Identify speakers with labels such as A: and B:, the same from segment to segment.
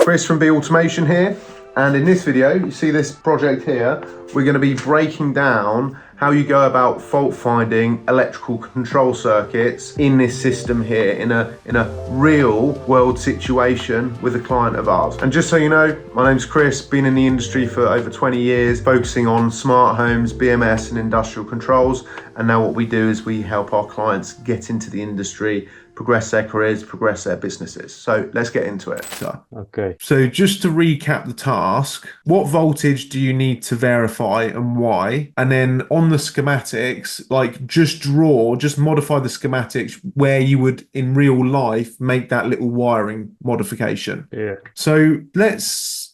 A: Chris from B Automation here, and in this video you see this project here. We're going to be breaking down how you go about fault finding electrical control circuits in this system here in a real world situation with a client of ours. And just so you know, my name's Chris, been in the industry for over 20 years, focusing on smart homes, BMS and industrial controls. And now what we do is we help our clients get into the industry, progress their careers, progress their businesses. So let's get into it.
B: Okay.
C: So just to recap the task, what voltage do you need to verify and why? And then on the schematics, like just modify the schematics where you would in real life make that little wiring modification.
B: Yeah.
C: So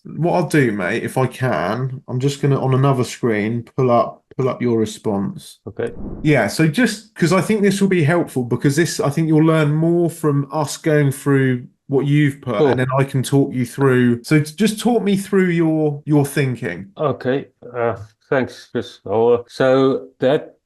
C: what I'll do, mate, if I can, I'm just going to, on another screen, pull up your response.
B: Okay.
C: Yeah, so just because I think this will be helpful, because I think you'll learn more from us going through what you've put,
B: cool.
C: And then I can talk you through. So just talk me through your thinking.
B: Okay. Thanks, Chris. So that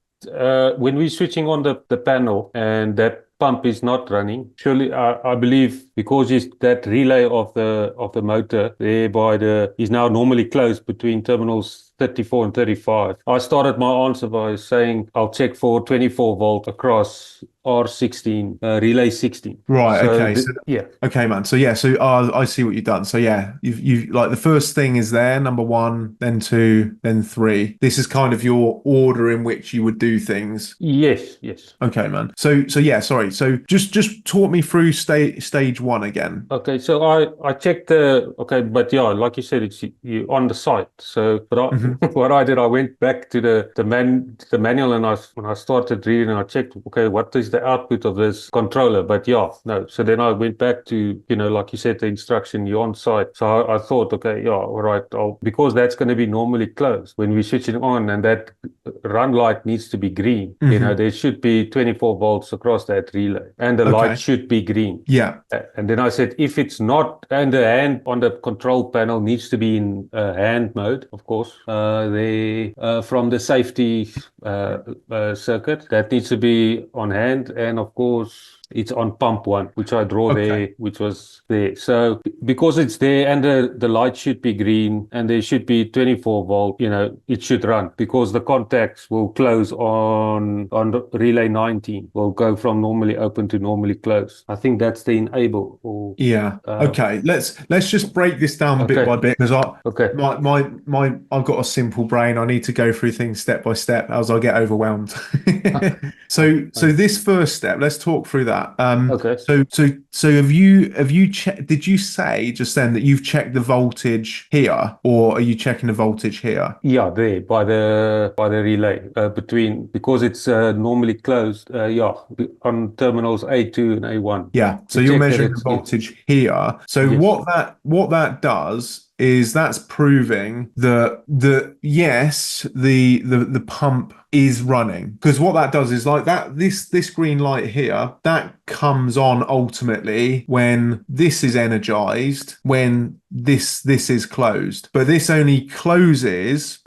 B: when we're switching on the panel and that pump is not running, surely I believe because it's that relay of the motor there is now normally closed between terminals 34 and 35. I started my answer by saying I'll check for 24 volt across R16, relay 16.
C: Right.
B: So
C: okay.
B: Yeah.
C: Okay, man. So I see what you've done. So yeah, you've like the first thing is there, number one, then two, then three. This is kind of your order in which you would do things.
B: Yes.
C: Okay, man. So yeah, sorry. So just talk me through stage one again.
B: Okay, so I checked but yeah, like you said, it's you on the site. So, but what I did, I went back to the manual, and when I started reading, I checked, okay, what is the output of this controller? But yeah, no. So then I went back to, like you said, the instruction, you're on site. So I thought, okay, yeah, all right, because that's going to be normally closed when we switch it on, and that run light needs to be green. There should be 24 volts across that relay, and the light should be green.
C: Yeah.
B: And then I said, if it's not, and the hand on the control panel needs to be in hand mode, of course, from the safety circuit, that needs to be on hand, and of course it's on pump one, which I draw there, which was there. So because it's there and the light should be green and there should be 24 volt, it should run, because the contacts will close on the relay 19, will go from normally open to normally closed. I think that's the enable.
C: Okay. Let's just break this down bit by bit, because I've got a simple brain. I need to go through things step by step, else I'll get overwhelmed. So this first step, let's talk through that. So have you checked? Did you say just then that you've checked the voltage here, or are you checking the voltage here?
B: Yeah, there by the relay because it's normally closed. On terminals A2 and A1.
C: Yeah. So you're measuring the voltage here. So yes. What that does is that's proving that the pump is running, because what that does is like that this green light here, that comes on ultimately when this is energized, when this is closed, but this only closes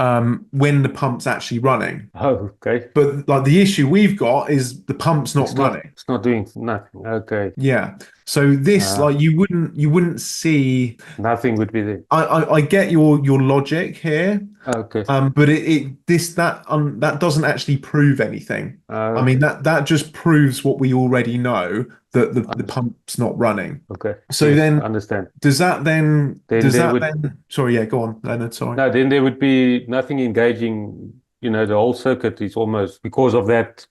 C: when the pump's actually running.
B: Oh, okay.
C: But like the issue we've got is the pump's not running.
B: It's not doing nothing. Okay.
C: Yeah. So this, like, you wouldn't see.
B: Nothing would be there.
C: I get your logic here.
B: Okay.
C: But that doesn't actually prove anything. I mean that just proves what we already know, that the pump's not running.
B: Okay.
C: So then,
B: understand.
C: Does that then? Sorry, yeah, go on, Leonard. Sorry.
B: No, then there would be nothing engaging. The whole circuit is almost, because of that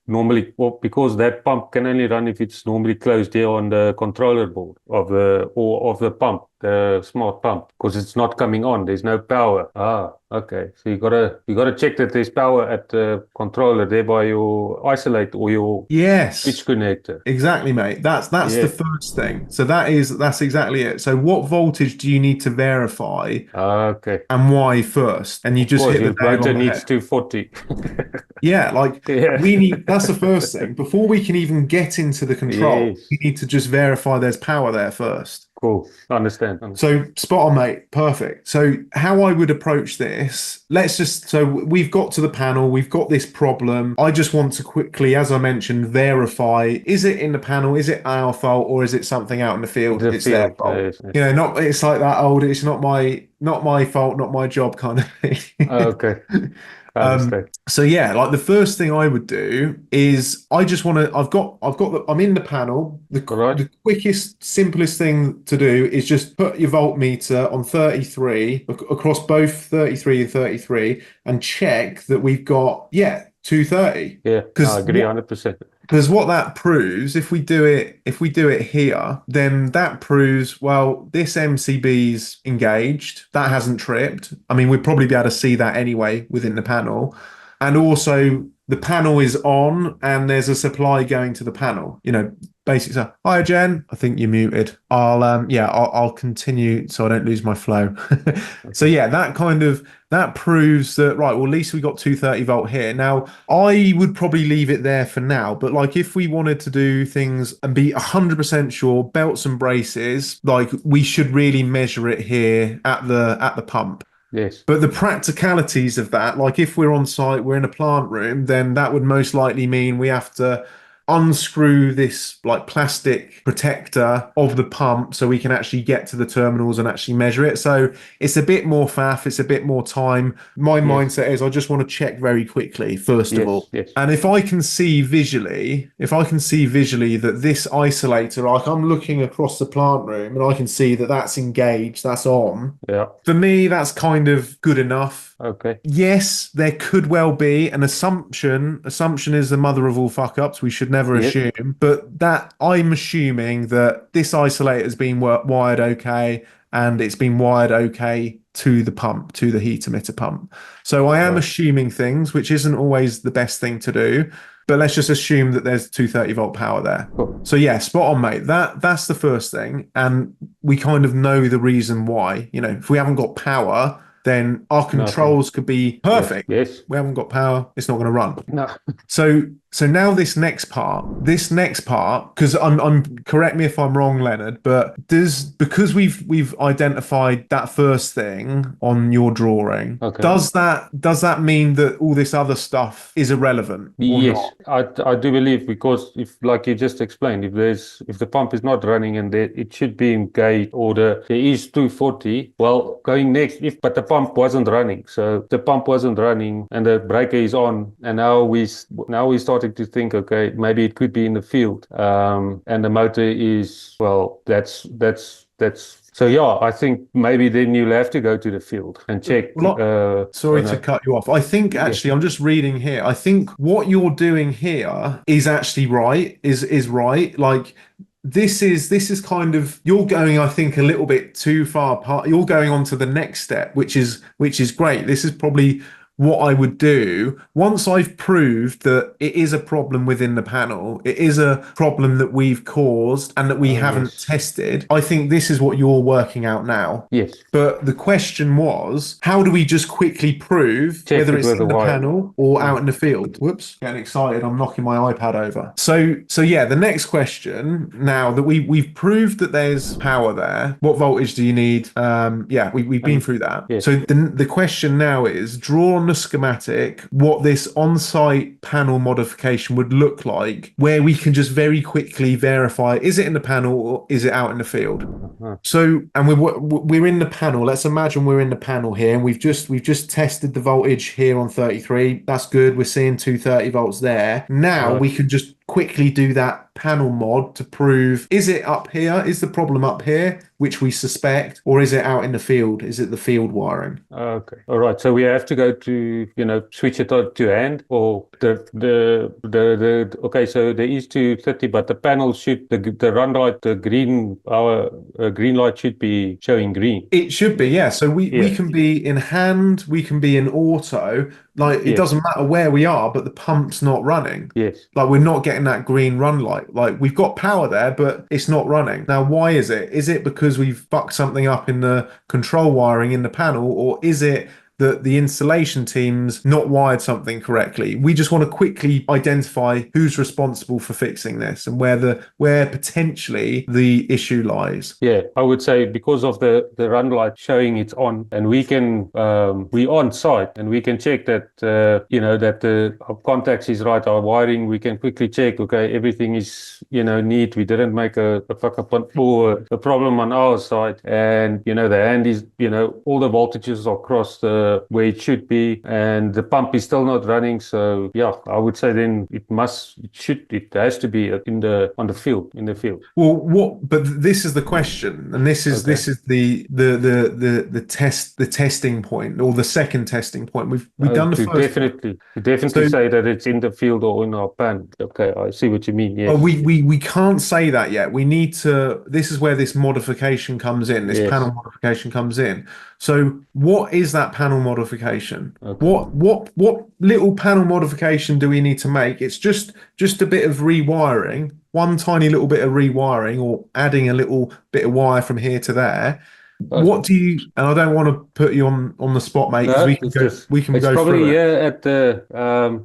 B: because that pump can only run if it's normally closed there on the controller board of the pump, the smart pump, because it's not coming on. There's no power. Okay. So you gotta check that there's power at the controller there by your isolator or your switch connector.
C: Exactly, mate. That's the first thing. So that's exactly it. So what voltage do you need to verify?
B: Okay.
C: And why first? And you just hit the nail on the head.
B: Needs 240.
C: We need. That's the first thing. Before we can even get into the control, we need to just verify there's power there first.
B: Cool. Understand.
C: So spot on, mate. Perfect. So how I would approach this, so we've got to the panel, we've got this problem. I just want to quickly, as I mentioned, verify, is it in the panel? Is it our fault or is it something out in the field? It's their fault.
B: Yes.
C: It's like that old, it's not my fault, not my job kind of thing.
B: Okay.
C: So yeah, like the first thing I would do is I'm in the panel. The quickest, simplest thing to do is just put your voltmeter on 33 across both 33 and 33 and check that we've got 230.
B: Yeah, I agree 100%.
C: Because what that proves, if we do it here, then that proves, well, this MCB's engaged. That hasn't tripped. I mean, we'd probably be able to see that anyway within the panel. And also the panel is on and there's a supply going to the panel. Basically, so, hi Jen, I think you're muted. I'll continue so I don't lose my flow. So yeah, that proves that, right, well, at least we got 230 volt here. Now, I would probably leave it there for now, but like if we wanted to do things and be 100% sure, belts and braces, like we should really measure it here at the pump.
B: Yes.
C: But the practicalities of that, like if we're on site, we're in a plant room, then that would most likely mean we have to unscrew this like plastic protector of the pump so we can actually get to the terminals and actually measure it. So it's a bit more faff, it's a bit more time. My mindset is I just want to check very quickly, first of all.
B: Yes.
C: And if I can see visually that this isolator, like I'm looking across the plant room and I can see that that's engaged, that's on.
B: Yeah.
C: For me, that's kind of good enough.
B: Okay.
C: Yes, there could well be an assumption. Assumption is the mother of all fuck ups. We should never assume. But that I'm assuming that this isolator has been wired okay, and it's been wired okay to the pump, to the heat emitter pump. So I am assuming things, which isn't always the best thing to do. But let's just assume that there's 230 volt power there.
B: Cool.
C: So yeah, spot on, mate. That's the first thing. And we kind of know the reason why. If we haven't got power, then our controls could be perfect.
B: Yes.
C: We haven't got power, it's not going to run.
B: No.
C: So now this next part, because I'm correct me if I'm wrong, Leonard, but because we've identified that first thing on your drawing, does that mean that all this other stuff is irrelevant?
B: Yes, I do believe, because if, like you just explained, if the pump is not running and it should be engaged, or there is 240, well, going next, but the pump wasn't running, so the pump wasn't running and the breaker is on, and now we starting to think, okay, maybe it could be in the field, and the motor is, well, that's so yeah, I think maybe then you'll have to go to the field and check.
C: Sorry to cut you off. I think actually, I'm just reading here. I think what you're doing here is actually right. Is right. Like this is kind of, you're going, I think, a little bit too far apart. You're going on to the next step, which is great. This is probably what I would do once I've proved that it is a problem within the panel, it is a problem that we've caused and that we haven't tested. I think this is what you're working out now.
B: Yes.
C: But the question was, how do we just quickly prove whether it's in the panel or out in the field? Whoops, getting excited. I'm knocking my iPad over. So yeah, the next question, now that we've proved that there's power there, what voltage do you need? We've been through that.
B: Yes.
C: So the question now is, draw on the schematic what this on-site panel modification would look like, where we can just very quickly verify, is it in the panel or is it out in the field? So, and we're in the panel. Let's imagine we're in the panel here, and we've just tested the voltage here on 33. That's good. We're seeing 230 volts there. Now we can just quickly do that panel mod to prove, is it up here? Is the problem up here, which we suspect, or is it out in the field? Is it the field wiring?
B: Okay. All right. So we have to go to, switch it on to hand, or okay, so there is 230, but the panel the run light, the green light should be showing green.
C: It should be, yeah. So we can be in hand, we can be in auto, like it doesn't matter where we are, but the pump's not running.
B: Yes.
C: Like we're not getting that green run light. Like we've got power there, but it's not running. Now, why is it? Is it because we've fucked something up in the control wiring in the panel, or is it that the installation team's not wired something correctly. We just want to quickly identify who's responsible for fixing this and where potentially the issue lies.
B: Yeah, I would say because of the run light showing it's on, and we on site and we can check that that our contacts is right, our wiring. We can quickly check. Okay, everything is neat. We didn't make a fuck up or a problem on our side, and the hand is all the voltages are crossed where it should be, and the pump is still not running. So yeah, I would say then it has to be in the field.
C: Well, but this is the question, and this is the testing point, or the second testing point. We've done the first.
B: Definitely say that it's in the field or in our pan. Okay, I see what you mean. Yes.
C: Well, we can't say that yet. We need to. This is where this modification comes in. This panel modification comes in. So, what is that panel modification? Okay. What little panel modification do we need to make? It's just a bit of rewiring, one tiny little bit of rewiring, or adding a little bit of wire from here to there. What do you? And I don't want to put you on the spot, mate.
B: No,
C: we can go
B: probably
C: through it.
B: Here at the.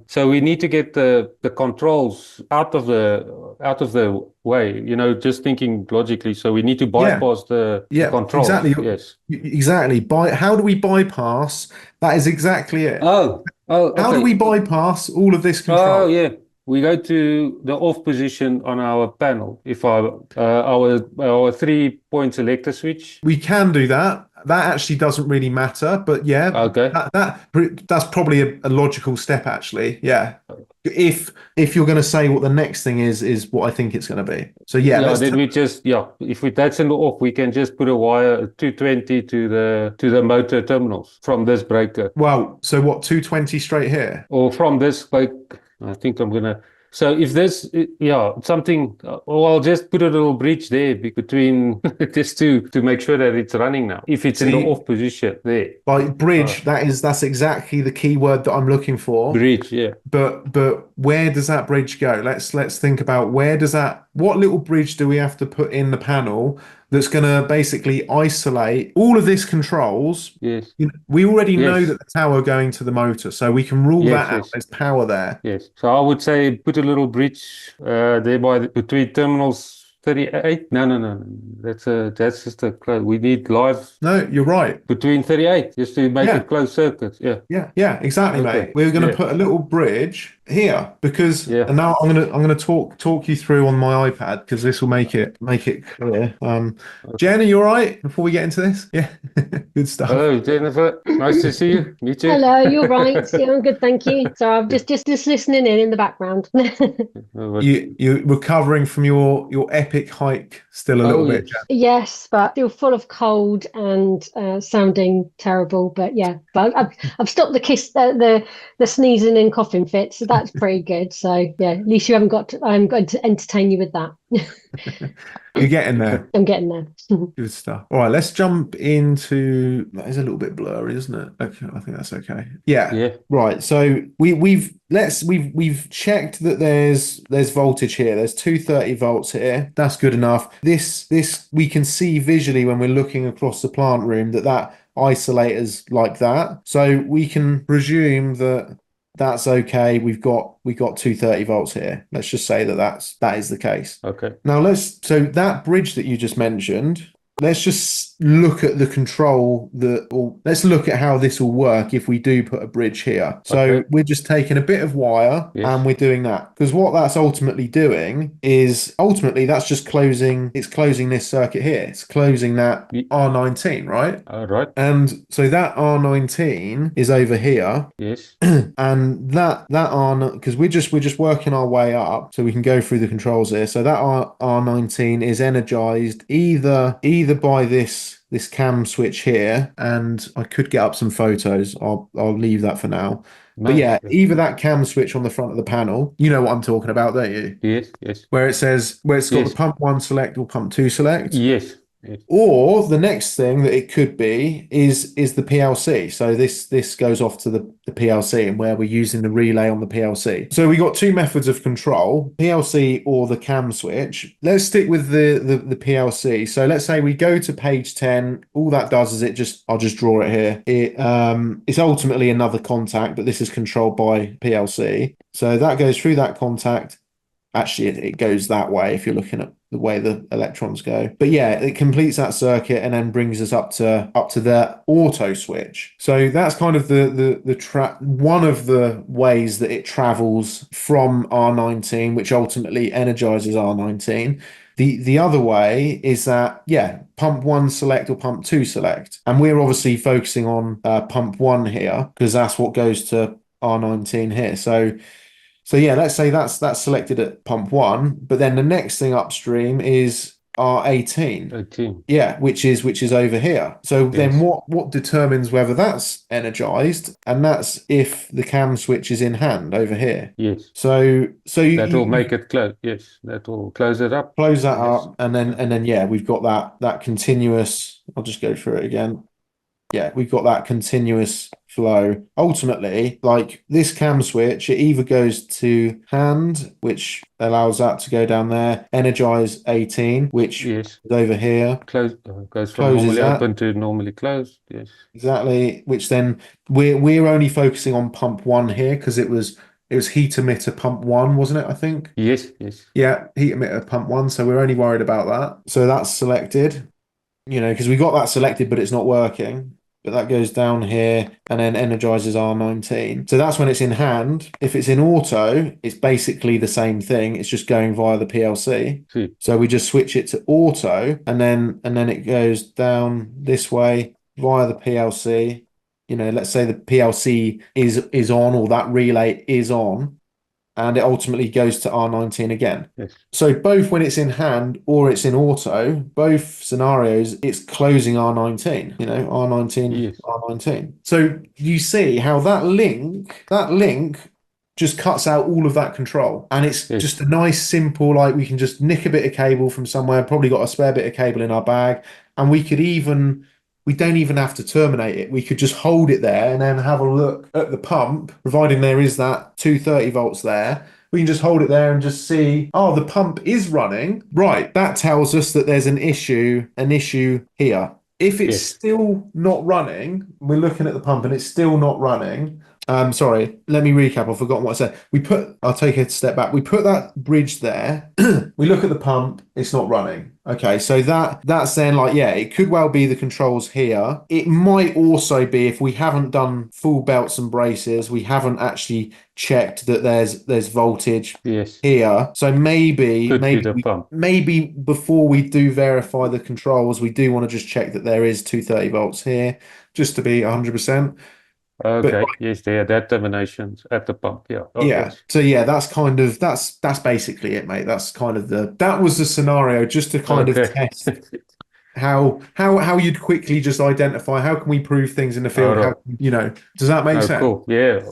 B: So we need to get the controls out of the way. Just thinking logically. So we need to bypass the controls.
C: Exactly.
B: Yes.
C: Exactly. How do we bypass? That is exactly it.
B: Oh. Okay.
C: How do we bypass all of this control?
B: Oh yeah. We go to the off position on our panel. If our 3-point selector switch.
C: We can do that. That actually doesn't really matter, but yeah,
B: okay.
C: That's probably a logical step, actually. Yeah. If you're going to say what the next thing is what I think it's going to be. So yeah.
B: Then we just if that's in the off, we can just put a wire 220 to the motor terminals from this breaker.
C: Well, so what, 220 straight here?
B: Or from this, I think I'm gonna. So if there's something, I'll just put a little bridge there between just to make sure that it's running now. If it's in the off position there.
C: By bridge, that's exactly the key word that I'm looking for.
B: Bridge, yeah.
C: But where does that bridge go? Let's think about what little bridge do we have to put in the panel that's going to basically isolate all of this controls.
B: Yes.
C: We already know that the tower going to the motor, so we can rule that out. There's power there.
B: Yes. So I would say put a little bridge there between terminals 38. No. That's just a close. We need live.
C: No, you're right.
B: Between 38, just to make it closed circuit.
C: Yeah, exactly, mate. We're going to put a little bridge here because, and now I'm gonna talk you through on my iPad because this will make it clear. Jen, are you all right before we get into this? Yeah, good stuff.
B: Hello, Jennifer. Nice to see you. Me too.
D: Hello, you're right. Yeah, I'm good, thank you. So I'm just listening in the background.
C: You're recovering from your epic hike still a little bit, Jen.
D: Yes, but still full of cold and sounding terrible. But yeah, but I've stopped the sneezing and coughing fits. So that's pretty good. So yeah, at least I'm going to entertain you with that.
C: You're getting there.
D: I'm getting there.
C: Good stuff. All right, let's jump into. That is a little bit blurry, isn't it? Okay, I think that's okay. Yeah. Right. So we've checked that there's voltage here. There's 230 volts here. That's good enough. This we can see visually when we're looking across the plant room that isolator's like that. So we can presume that that's okay. We've got 230 volts here. Let's just say that is the case.
B: Okay.
C: Now so that bridge that you just mentioned, let's just look at the control let's look at how this will work if we do put a bridge here. So we're just taking a bit of wire and we're doing that. Because what that's ultimately doing is that's just closing this circuit here. It's closing that R19, right?
B: Right.
C: And so that R19 is over here.
B: Yes.
C: And that because we're just working our way up so we can go through the controls here. So that R19 is energized either by this cam switch here, and I could get up some photos. I'll leave that for now. But yeah, either that cam switch on the front of the panel, you know what I'm talking about, don't you?
B: Yes.
C: Where it's got the pump 1 select or pump 2 select.
B: Yes.
C: Or the next thing that it could be is the PLC. So this goes off to the PLC, and where we're using the relay on the PLC. So we got two methods of control, PLC or the cam switch. Let's stick with the PLC. So let's say we go to page 10. All that does is I'll just draw it here. It's ultimately another contact, but this is controlled by PLC. So that goes through that contact. Actually, it goes that way if you're looking at the way the electrons go. But yeah, it completes that circuit and then brings us up to the auto switch. So that's kind of one of the ways that it travels from R19, which ultimately energizes R19. The other way is that, pump 1 select or pump 2 select. And we're obviously focusing on pump 1 here because that's what goes to R19 here. So yeah, let's say that's selected at pump 1, but then the next thing upstream is R18.
B: 18.
C: Yeah, which is over here. So then what determines whether that's energized? And that's if the cam switch is in hand over here.
B: Yes.
C: So
B: that will make it close. Yes, that will close it up.
C: Close that up, and then we've got that continuous. I'll just go through it again. Yeah, we've got that continuous flow. Ultimately, like this cam switch, it either goes to hand, which allows that to go down there, energize 18, which is over here.
B: Goes from normally open to normally closed. Yes.
C: Exactly. Which then we're only focusing on pump 1 here because it was heat emitter pump 1, wasn't it? I think.
B: Yes.
C: Yeah, heat emitter pump 1. So we're only worried about that. So that's selected. Because we got that selected, but it's not working. But that goes down here and then energizes R19. So that's when it's in hand. If it's in auto, it's basically the same thing. It's just going via the PLC. So we just switch it to auto, and then it goes down this way via the PLC. Let's say the PLC is on, or that relay is on, and it ultimately goes to R19 again.
B: Yes.
C: So both when it's in hand or it's in auto, both scenarios, it's closing R19, R19, R19. So you see how that link just cuts out all of that control. And it's just a nice, simple, like we can just nick a bit of cable from somewhere, probably got a spare bit of cable in our bag, and we don't even have to terminate it. We could just hold it there and then have a look at the pump, providing there is that 230 volts there. We can just hold it there and just see, the pump is running. Right, that tells us that there's an issue here. If it's still not running, we're looking at the pump and it's still not running. Sorry, let me recap. I've forgotten what I said. I'll take a step back. We put that bridge there. We look at the pump. It's not running. Okay, so that's then it could well be the controls here. It might also be, if we haven't done full belts and braces, we haven't actually checked that there's voltage here. So maybe before we do verify the controls, we do want to just check that there is 230 volts here, just to be 100%.
B: Okay. Yes, there are determinations at the pump. Yeah.
C: So that's basically it, mate. That's kind of that was the scenario, just to kind of test how you'd quickly just identify, how can we prove things in the field? Does that make sense?
B: Cool. Yeah.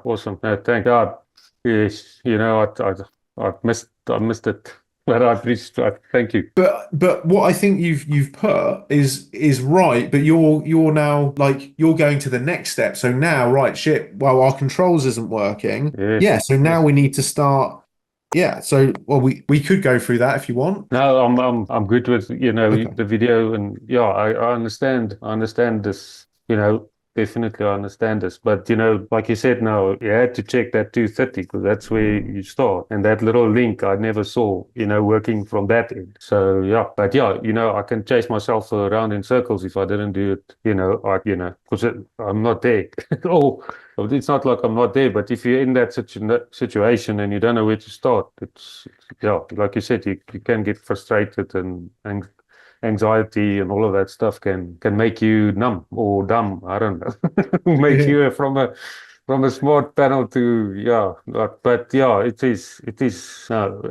B: Awesome. Thank God. Yes. I missed it. But I've reached. Thank you.
C: But what I think you've put is right. But you're now you're going to the next step. So now, right, shit. Well, our controls isn't working. So now we need to start. Yeah. So we could go through that if you want.
B: No, I'm good with the video, and I understand this. Definitely I understand this, but like you said, now you had to check that 230 because that's where you start, and that little link I never saw, working from that end. So I can chase myself around in circles if I didn't do it, because I'm not there. It's not like I'm not there, but if you're in that situation and you don't know where to start, it's like you said, you can get frustrated and anxiety and all of that stuff can make you numb or dumb. I don't know. Make you from a from a smart panel to, yeah, but yeah, it is,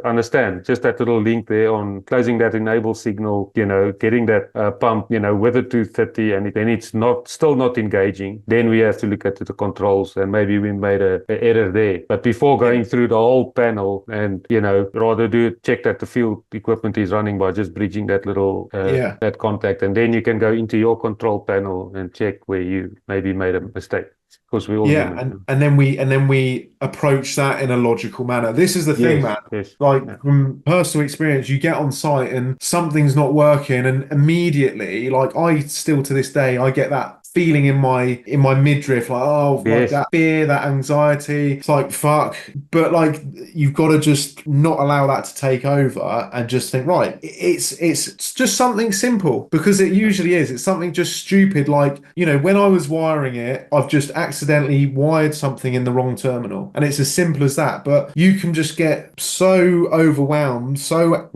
B: understand, just that little link there on closing that enable signal, getting that pump, with a 230, and then it's still not engaging. Then we have to look at the controls, and maybe we made a error there. But before going through the whole panel and, rather check that the field equipment is running by just bridging that little, that contact. And then you can go into your control panel and check where you maybe made a mistake. Of course, we all
C: and then we approach that in a logical manner. This is the thing, man.
B: Yes.
C: Like from personal experience, you get on site and something's not working, and immediately, like I still to this day, I get that feeling in my midriff, like like that fear, that anxiety. It's like fuck, but like you've got to just not allow that to take over and just think, right, it's just something simple, because it usually is. It's something just stupid, like when I was wiring it, I've just accidentally wired something in the wrong terminal, and it's as simple as that. But you can just get so overwhelmed, so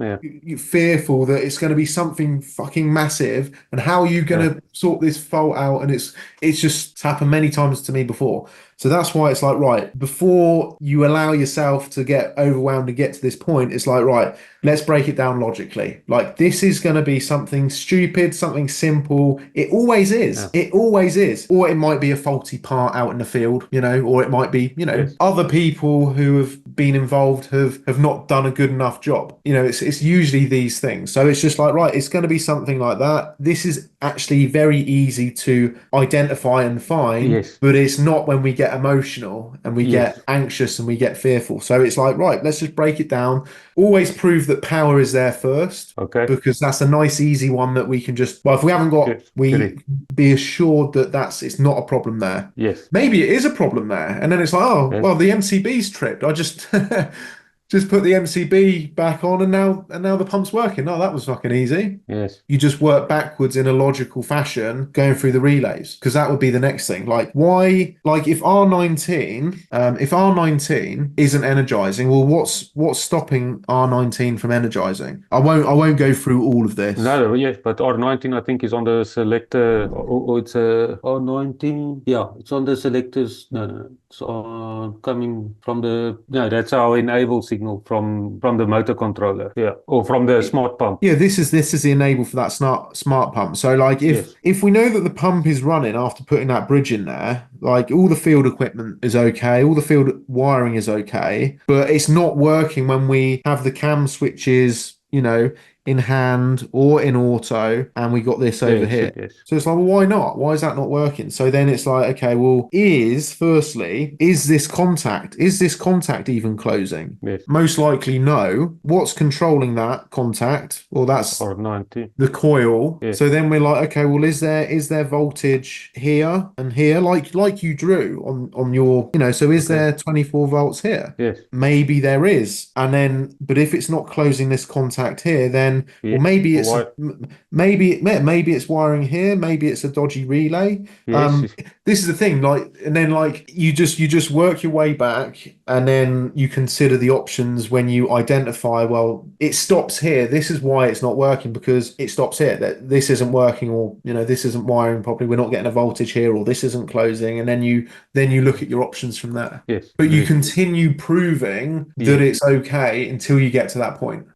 C: fearful that it's going to be something fucking massive, and how are you going to sort this fault out? And it's just happened many times to me before. So that's why it's like, right, before you allow yourself to get overwhelmed and get to this point, it's like, right, let's break it down logically. Like, this is going to be something stupid, something simple. It always is. It always is. Or it might be a faulty part out in the field, or it might be, other people who have been involved have not done a good enough job. It's usually these things. So it's just like, right, it's going to be something like that. This is actually very easy to identify and find, but it's not when we get emotional and we get anxious and we get fearful. So it's like, right, let's just break it down. Always prove that power is there first, because that's a nice easy one that we can just, well, if we haven't got, we be assured that it's not a problem there. Maybe it is a problem there, and then it's like, well, the MCB's tripped, I just just put the MCB back on, and now the pump's working. Oh, that was fucking easy. You just work backwards in a logical fashion, going through the relays, because that would be the next thing. Like, why? Like, if R19 isn't energizing, well, what's stopping R19 from energizing? I won't go through all of this.
B: No, yes, but R19 I think is on the selector, or it's a R19. Yeah, it's on the selectors. No, it's coming from the. No, that's our enable signal from the motor controller, or from the smart pump.
C: This is the enable for that smart pump. So like, if we know that the pump is running after putting that bridge in there, like all the field equipment is okay, all the field wiring is okay, but it's not working when we have the cam switches, in hand or in auto, and we got this over here. So it's like, well, why not? Why is that not working? So then it's like, okay, well, is this contact even closing? Most likely no. What's controlling that contact? Well, that's
B: R90,
C: the coil. So then we're like, okay, well, is there voltage here and here, like you drew on your, so is there 24 volts here? Maybe there is. And then, but if it's not closing this contact here, then well, maybe it's maybe it's wiring here, maybe it's a dodgy relay. This is the thing, like, and then like you just work your way back, and then you consider the options when you identify, well, it stops here, this is why it's not working, because it stops here, that this isn't working, or this isn't wiring properly, we're not getting a voltage here, or this isn't closing, and then you look at your options from there. But you continue proving that it's okay until you get to that point.